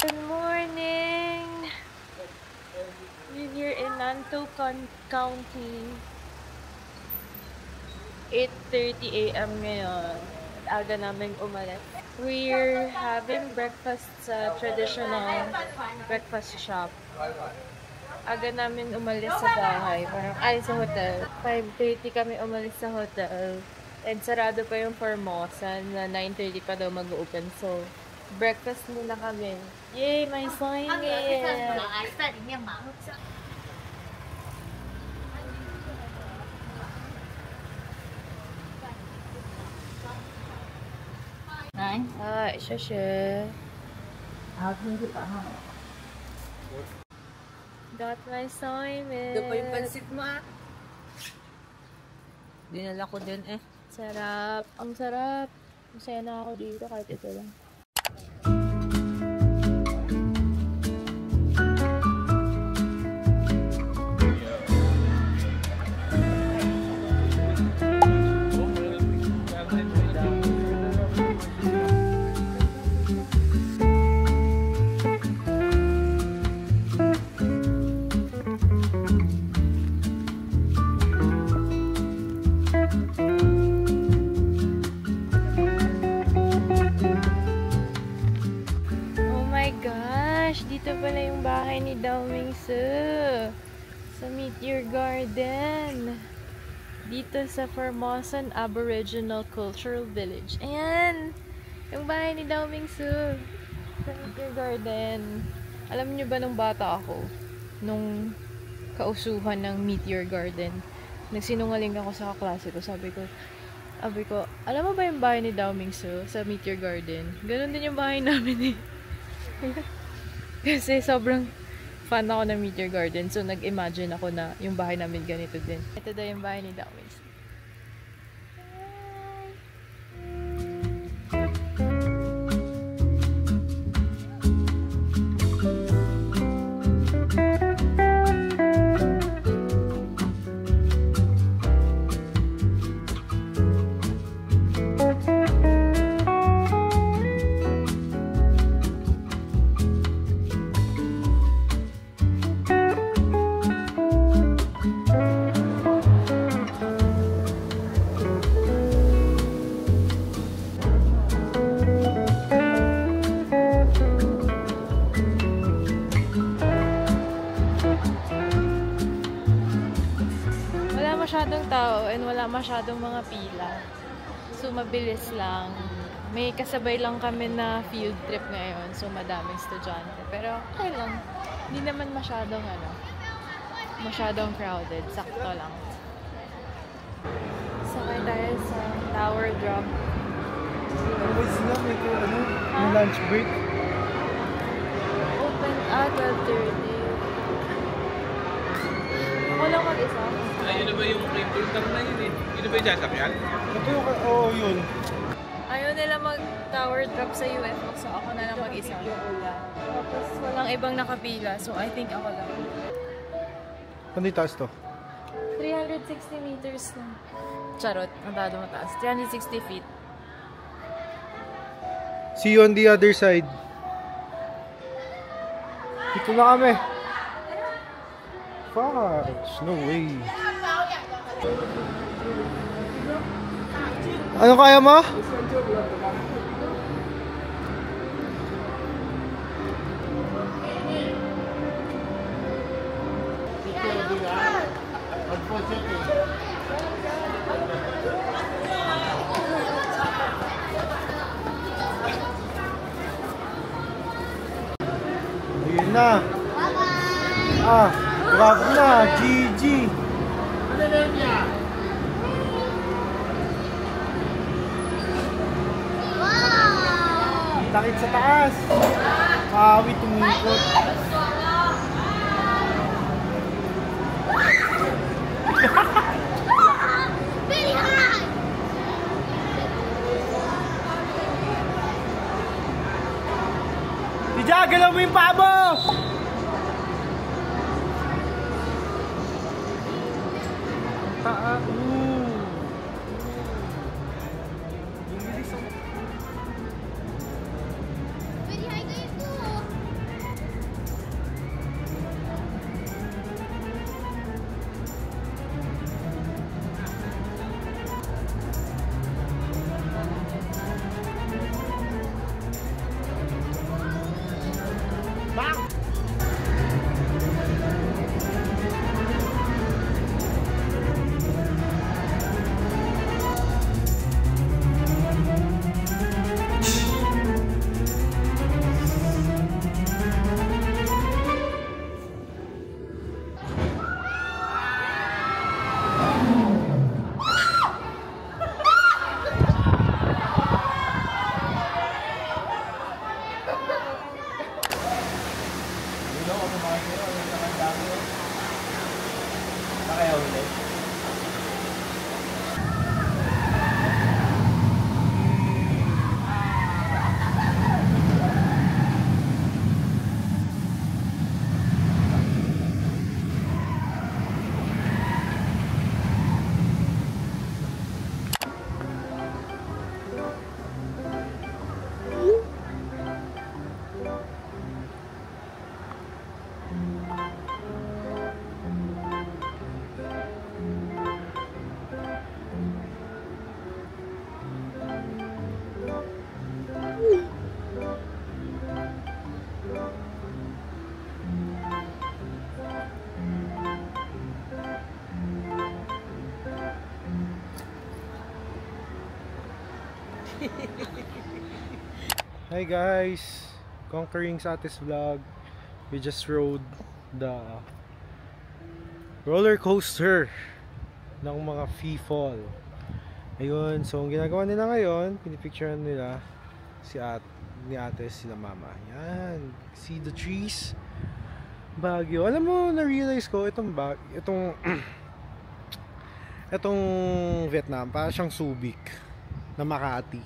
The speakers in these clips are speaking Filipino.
Good morning! We're here in Nantucket County. 8:30 a.m. ngayon. Aga namin umalis. We're having breakfast sa traditional breakfast shop. Aga namin umalis sa bahay. Sa hotel. 5:30 kami umalis sa hotel. And sarado pa yung Formosa na 9:30 pa daw mag-open. So, breakfast muna kami. Yay! May singing! Ay, shashe. Got my assignment. Ito pa yung pansit mo ah. Dinala ko din eh. Sarap. Ang sarap. Masaya na ako dito kahit ito lang. Dito pala yung bahay ni Dao-Ming-Su sa Meteor Garden dito sa Formosan Aboriginal Cultural Village. Ayan yung bahay ni Dao-Ming-Su sa Meteor Garden. Alam niyo ba nung bata ako, nung kausuhan ng Meteor Garden, nagsinungaling ako sa kaklase ko. Sabi ko, alam mo ba yung bahay ni Dao-Ming-Su sa Meteor Garden? Ganon din yung bahay namin eh. Kasi sobrang fan ako ng Meteor Garden. So, nag-imagine ako na yung bahay namin ganito din. Ito daw yung bahay ni Dao-Ming-Su. Masyadong tao and wala masyadong mga pila. So, mabilis lang. May kasabay lang kami na field trip ngayon. So, madaming estudyante. Pero, okay lang. Hindi naman masyadong crowded. Sakto lang. Sakay tayo sa tower drop. Always sila may lunch break. Open at 12:30. Ako lang mag-isa. Ayun na ba yung frame tour na yun eh? Yun na ba yung sasakyan? Ito yung, oo yun. Ayaw nila mag-tower drop sa UFO, so ako na lang mag-isa. Tapos walang ibang nakapila, so I think ako lang. Ano yung taas to? 360 meters lang. Charot, ang tado mataas. 360 feet. See you on the other side. Dito na kami. Fudge, no way. Ano kaya mo? Ayun na. Grab na, GG. Takit sa taas. Kawi tumikot. Tija, galaw mo yung paa mo! Hello, ako mga kayo. Ano naman dami? Kaya ulit. Hi guys! Conquering Satis Vlog. We just rode the roller coaster ng mga Fee-Fall. Ayun, so ang ginagawa nila ngayon, pinipicturean nila ni ate, sila mama. Yan, see the trees? Baguio. Alam mo, na-realize ko itong itong Vietnam, para siyang Subic na Makati.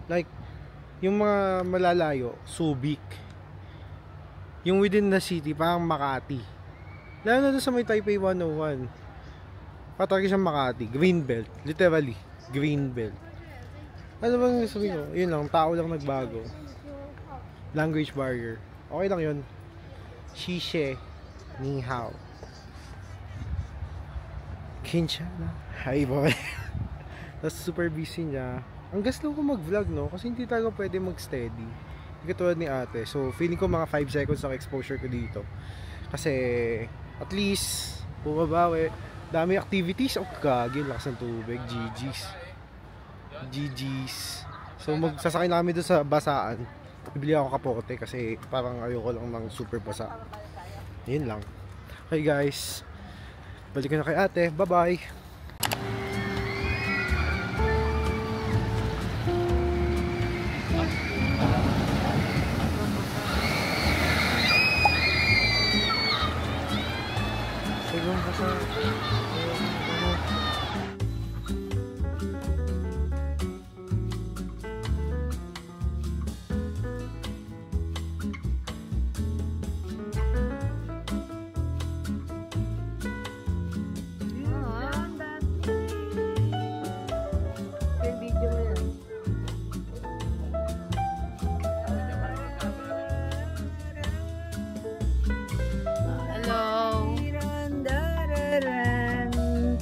Like, yung mga malalayo, Subic. Yung within the city, parang Makati. Lalo na doon sa may Taipei 101. Patawag siyang Makati. Greenbelt. Literally. Greenbelt. Ano bang sabihin ko? Yun lang, tao lang nagbago. Language barrier. Okay lang yun. Shishe. Ni hao. Kinsha na. Hi boy. Tapos super busy niya. Ang gaslo ko mag-vlog, no? Kasi hindi talaga pwede mag-steady. Hindi katulad ni ate. So, feeling ko mga 5 seconds ang exposure ko dito. Kasi, at least, bumabawi. Dami activities. Oh, kagi. Lakas ng tubig. GG's. So, magsasakay namin doon sa basaan. Bibili ako kapote kasi parang ayoko lang ng super basa. Yun lang. Okay, guys. Balik na kay ate. Bye-bye.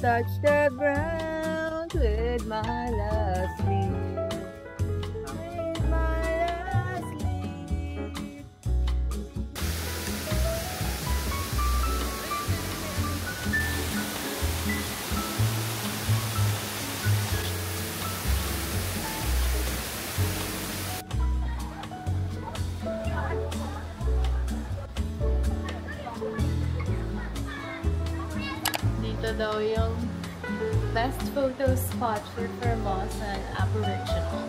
Touch the ground with my last leaf. With my last leaf. Dito daw yung best photo spot for Formosan Aboriginal.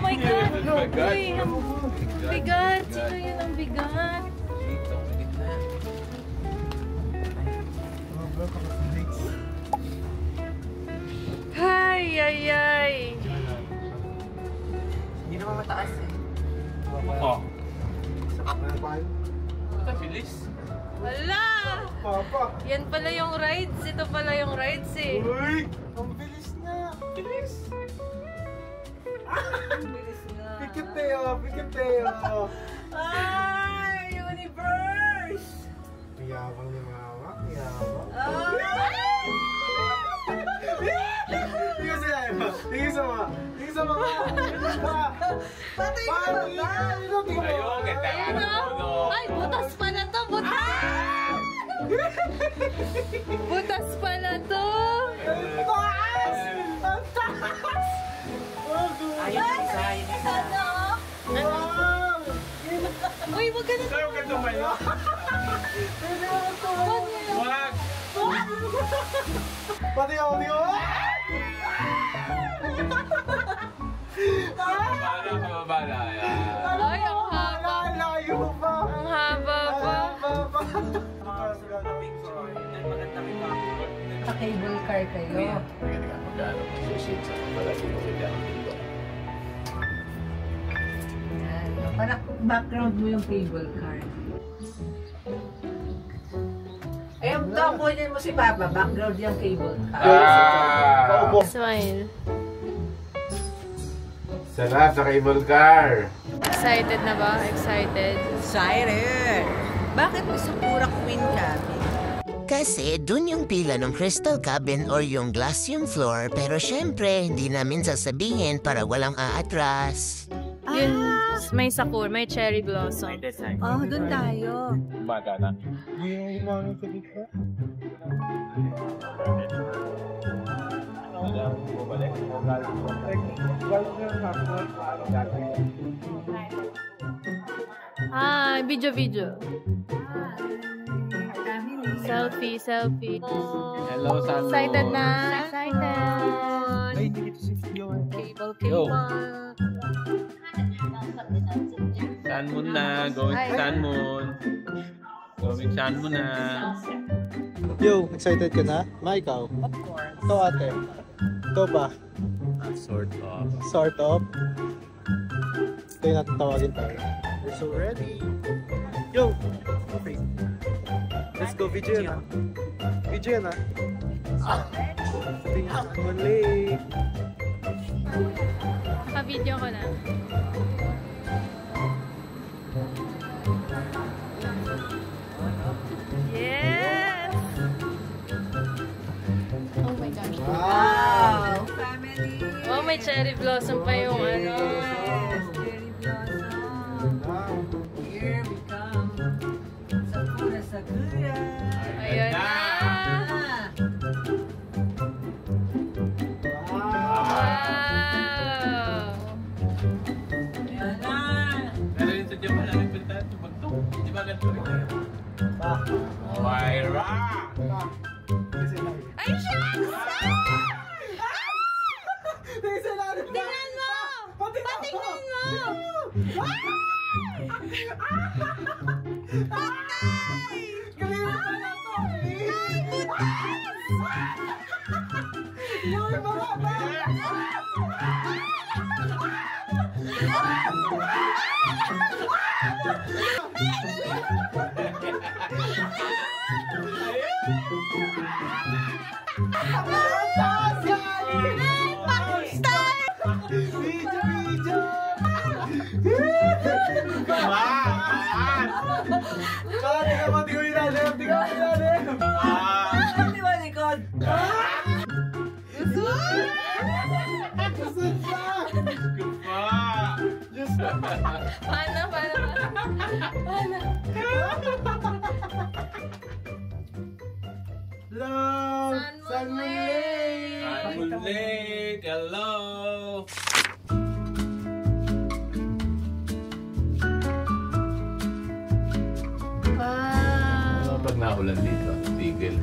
my God. Uy, ang bigat. Sino yun ang bigat? Dito, gitna. Ay, ay, ay. Hindi naman mataas eh. Oo. Bilis. Wala! Papa! Yan pala yung rides. Ito pala yung rides eh. Uy! Ang bilis na! Bilis! Ang bilis nga. Pikiteo! Pikiteo! Ay! Universe! Mayabang ni mama. Mayabang. Tingnan sila iba. Tingnan sa mga. Tingnan sa mga. Pati ka ba? Ayun, ganda nga Ayun ng o. puno. Ay, butas pala to. Butas! Butas pala to. Taas! Ang taas! Ayun, isa. Ano? Wow! Uy, wag ka na. Saan ka tumayo? Wag! Pati ako, di ko. Pababala. Yan. Ay, ang haba. Layo pa. Ang haba pa. Sa cable car kayo. Yan. Para background mo yung cable car. Eh, kunin mo si Papa, background yung cable car. Smile. Sarap sa cable car. Excited na ba? Excited? Excited! Bakit may Sakura Queen cabin? Kasi dun yung pila ng crystal cabin or yung glass yung floor, pero syempre hindi namin sasabihin para walang aatras. Yun, may sakura, may cherry blossom. Oh, doon tayo. Bata na. Hindi mo umangin sa dito. Ah, video. Selfie. Hello, San. Excited na? Excited. Ay, hindi kita si Fio. Yo. Cable. Sun Moon na. Going Ay. Sun Moon. Going Sun Moon na. Yo, excited ka na? Ma, ikaw? Of course. Ito ate. Ito ba? Sort of. Sort of. Ito yung natatawagin tayo. We're so ready. Yo! Okay. Let's go, video na. Video na. Tingnan ko late. Pa-video ko na. Yes! Oh my gosh. Wow! Family! Oh, may cherry blossom pa yung ano. Yes, cherry blossom. Here we come. Sakura. Ayan na. Wow! Ayan na. Pero yun sa Japan, ano yung pinta? Bagtong. Di ba ganito rin kayo? Myra! Ay, shucks! Tingnan mo! Patingnan mo! Di ba likod? Paano? Love! Sun Moon Lake! Sun Moon Lake! Hello! Wow! Pag naulan dito, tigil.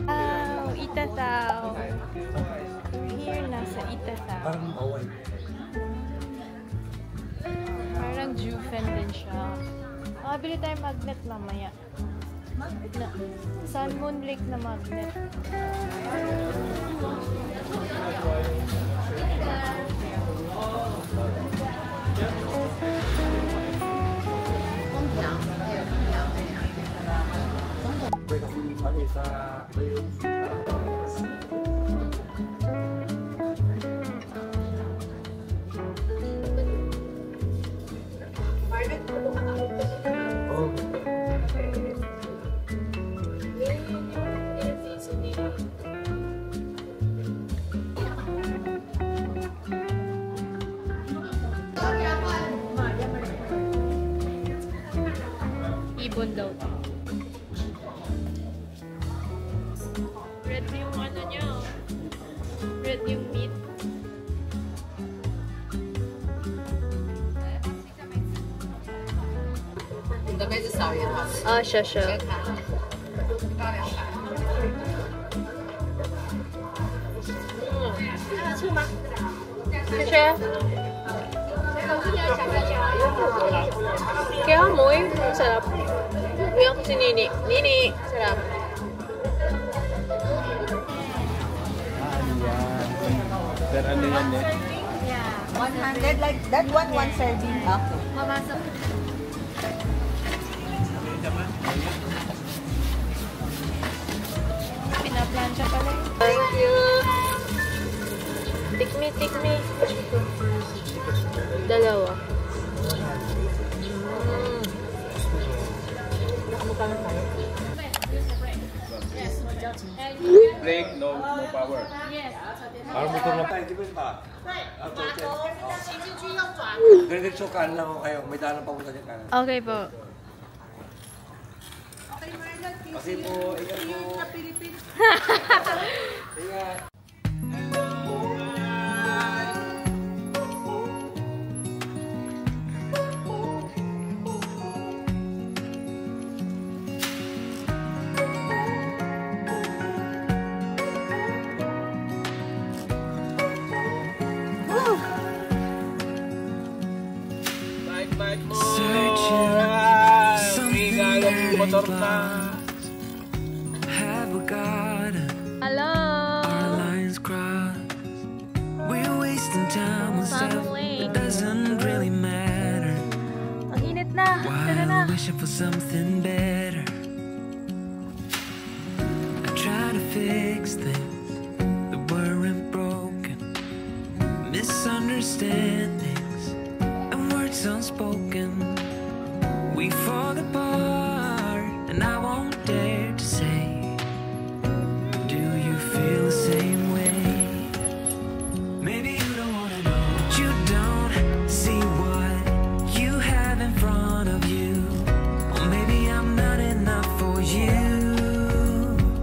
Wow! Itatao! We're here na sa Itatao. Parang Jufen din siya. Ah, Makabili tayo magnet mamaya. Na, Sun Moon Lake na magnet. Ibon daw. Red yung ano niya. Red yung meat. Ah, siya. Siya. Kaya amoy, sarap. Uyan ko si Nini. Nini, sarap. Pero ano yan eh? 100 like that one serving. Okay. Mamasok. Pinaplansya pala yun. Thank you. Tikmi. Dalawa. Break, no power. Parang motor lang tayo, di ba ba? Diretso kanan lang ako kayo. May daan papunta dyan kanan. Okay po. Kasi po, ikan po. Ingat. Bike mo! Motor na. Have we got it? Hello! Our lines crossed. We're wasting time on stuff that doesn't really matter. Ang init na. Tara na. While wishing for something better. I try to fix things that weren't broken. Misunderstandings and words unspoken. We fall apart, and I won't dare to say, do you feel the same way? Maybe you don't wanna know. You don't see what you have in front of you. Or maybe I'm not enough for you.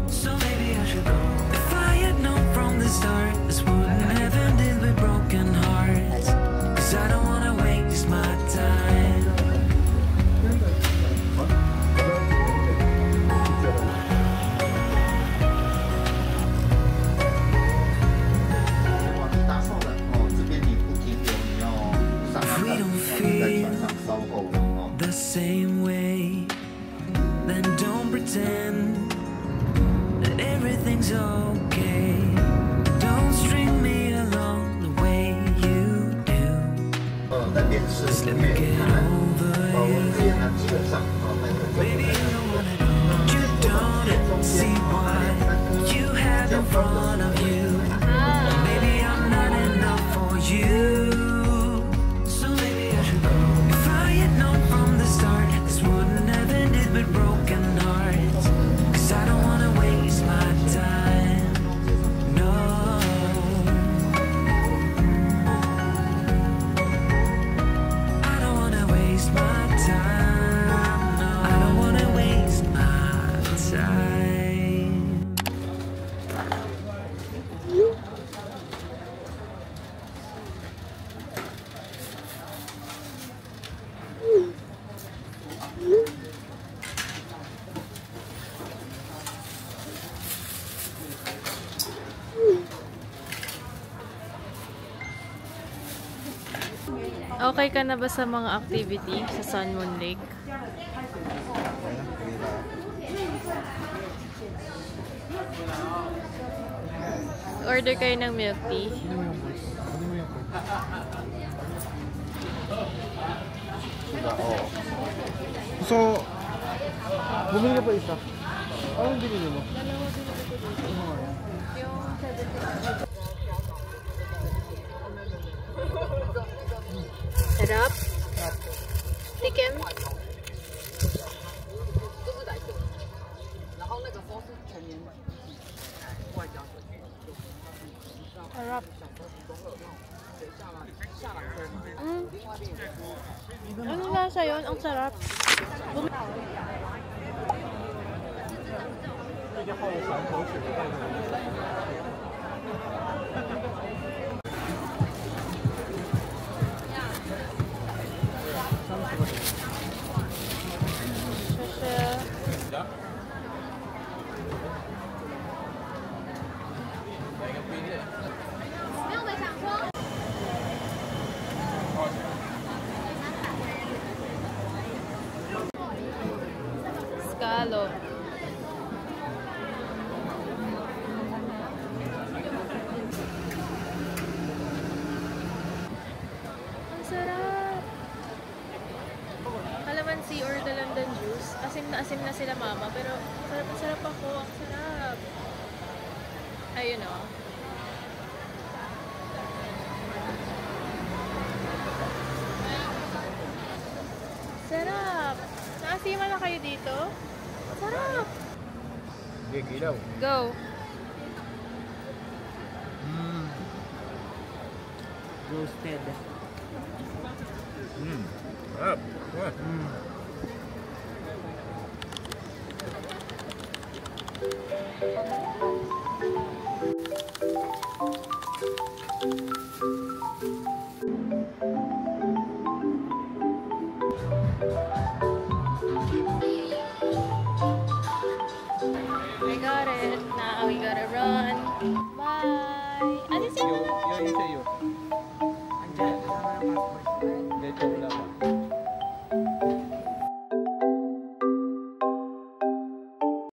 So maybe I should go. If I had known from the start, this wouldn't have ended with broken hearts. 'Cause I don't wanna waste my time. The same way, then don't pretend that everything's okay. Don't string me along the way you do. Just let me get over you. Baby, you don't wanna know. You don't see what you have in front of you. Or maybe I'm not enough for you. With broken hearts, 'cause I don't wanna waste my time. No, I don't wanna waste my time. No, I don't wanna waste my time. Okay ka na ba sa mga activity sa Sun Moon Lake? Order kayo ng milk tea. So, bumili ka pa isa. Anong binili mo? Sarap. Tikim. Sarap. Ano lasa yun? Ang sarap. Scallop. Ang sarap! Calamansi or dalandan juice. Asim na sila mama. Pero sarap na sarap ako. Ang sarap. Ayun o. Sarap! Naasiman na kayo dito? Sarap! Go! Roasted. Sarap. I got it. Now we gotta run. Bye! Alisin mo na. Yun, yun sa'yo.